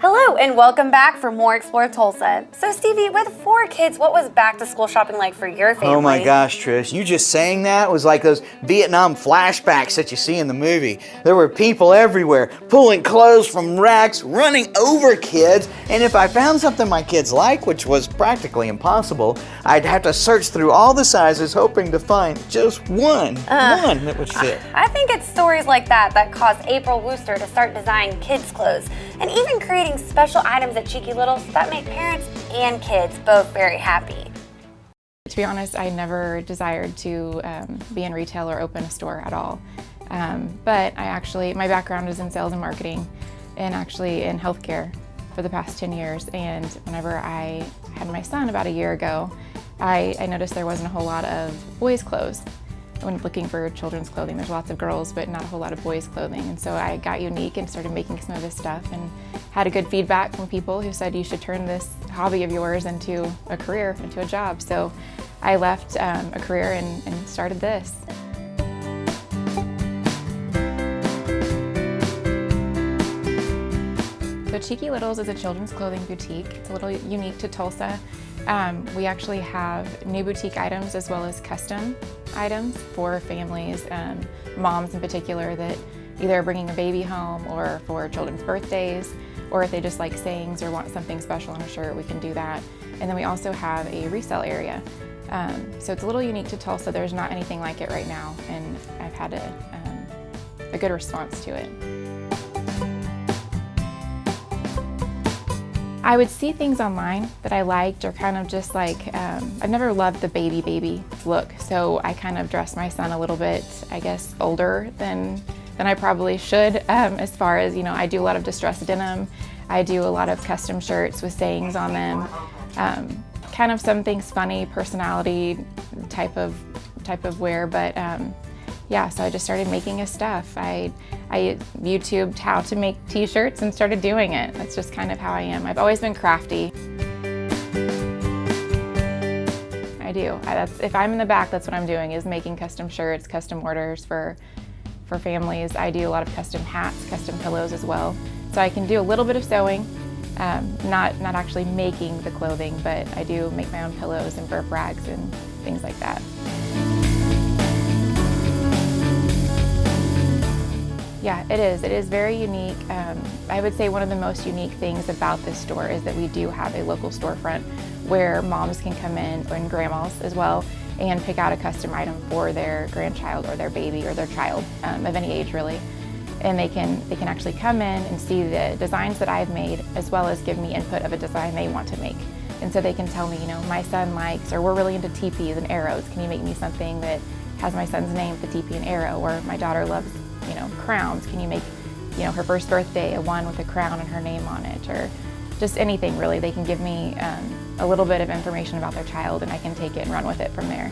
Hello and welcome back for more Explore Tulsa. So Stevie, with 4 kids, what was back to school shopping like for your family? Oh my gosh, Trish, you just saying that was like those Vietnam flashbacks that you see in the movie. There were people everywhere pulling clothes from racks, running over kids, and if I found something my kids like, which was practically impossible, I'd have to search through all the sizes hoping to find just one that would fit. I think it's stories like that that caused April Wooster to start designing kids' clothes and even creating special items at Cheeky Littles that make parents and kids both very happy. To be honest, I never desired to be in retail or open a store at all. But my background is in sales and marketing and actually in healthcare for the past 10 years. And whenever I had my son about a year ago, I noticed there wasn't a whole lot of boys' clothes. When looking for children's clothing, there's lots of girls, but not a whole lot of boys' clothing. And so I got unique and started making some of this stuff and had a good feedback from people who said you should turn this hobby of yours into a career, into a job. So I left a career and started this. So Cheeky Littles is a children's clothing boutique. It's a little unique to Tulsa. We actually have new boutique items as well as custom items for families, moms in particular that either are bringing a baby home or for children's birthdays, or if they just like sayings or want something special on a shirt, we can do that. And then we also have a resale area. So it's a little unique to Tulsa. There's not anything like it right now, and I've had a good response to it. I would see things online that I liked, or kind of just like, I've never loved the baby look, so I kind of dress my son a little bit, I guess, older than I probably should, as far as, you know, I do a lot of distressed denim, I do a lot of custom shirts with sayings on them, kind of some things funny, personality type of wear, but yeah, so I just started making his stuff. I YouTubed how to make t-shirts and started doing it. That's just kind of how I am. I've always been crafty. I do. If I'm in the back, that's what I'm doing, is making custom shirts, custom orders for families. I do a lot of custom hats, custom pillows as well. So I can do a little bit of sewing, not actually making the clothing, but I do make my own pillows and burp rags and things like that. Yeah, it is. It is very unique. I would say one of the most unique things about this store is that we do have a local storefront where moms can come in, and grandmas as well, and pick out a custom item for their grandchild or their baby or their child of any age really. And they can actually come in and see the designs that I've made, as well as give me input of a design they want to make. And so they can tell me, you know, my son likes, or we're really into teepees and arrows. Can you make me something that has my son's name, the teepee and arrow? Or my daughter loves, you know, crowns. Can you make, you know, her first birthday a one with a crown and her name on it, or just anything really. They can give me a little bit of information about their child, and I can take it and run with it from there.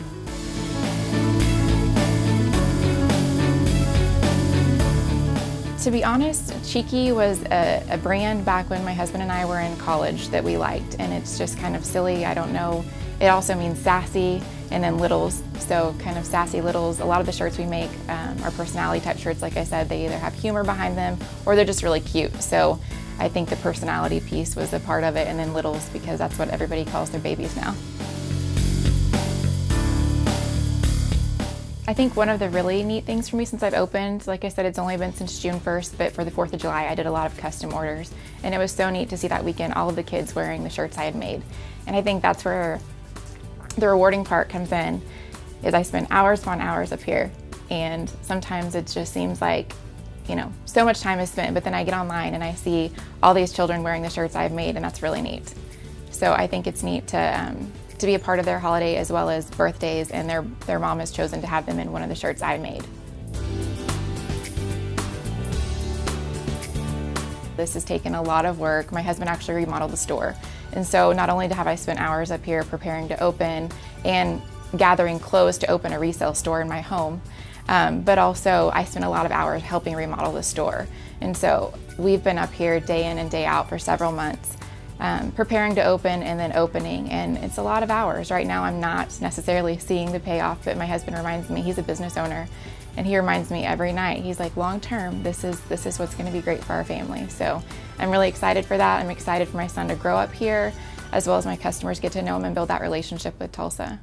To be honest, Cheeky was a brand back when my husband and I were in college that we liked, and it's just kind of silly. I don't know. It also means sassy, and then littles, so kind of sassy littles. A lot of the shirts we make are personality type shirts. Like I said, they either have humor behind them or they're just really cute. So I think the personality piece was a part of it, and then littles because that's what everybody calls their babies now. I think one of the really neat things for me since I've opened, like I said, it's only been since June 1st, but for the 4th of July, I did a lot of custom orders. And it was so neat to see that weekend all of the kids wearing the shirts I had made. And I think that's where the rewarding part comes in, is I spend hours upon hours up here. And sometimes it just seems like, you know, so much time is spent, but then I get online and I see all these children wearing the shirts I've made, and that's really neat. So I think it's neat to be a part of their holiday as well as birthdays, and their mom has chosen to have them in one of the shirts I made. This has taken a lot of work. My husband actually remodeled the store. And so not only have I spent hours up here preparing to open and gathering clothes to open a resale store in my home, but also I spent a lot of hours helping remodel the store. And so we've been up here day in and day out for several months, preparing to open and then opening, and it's a lot of hours. Right now I'm not necessarily seeing the payoff, but my husband reminds me he's a business owner, And he reminds me every night, he's like, long term, this is what's gonna be great for our family. So I'm really excited for that. I'm excited for my son to grow up here, as well as my customers get to know him and build that relationship with Tulsa.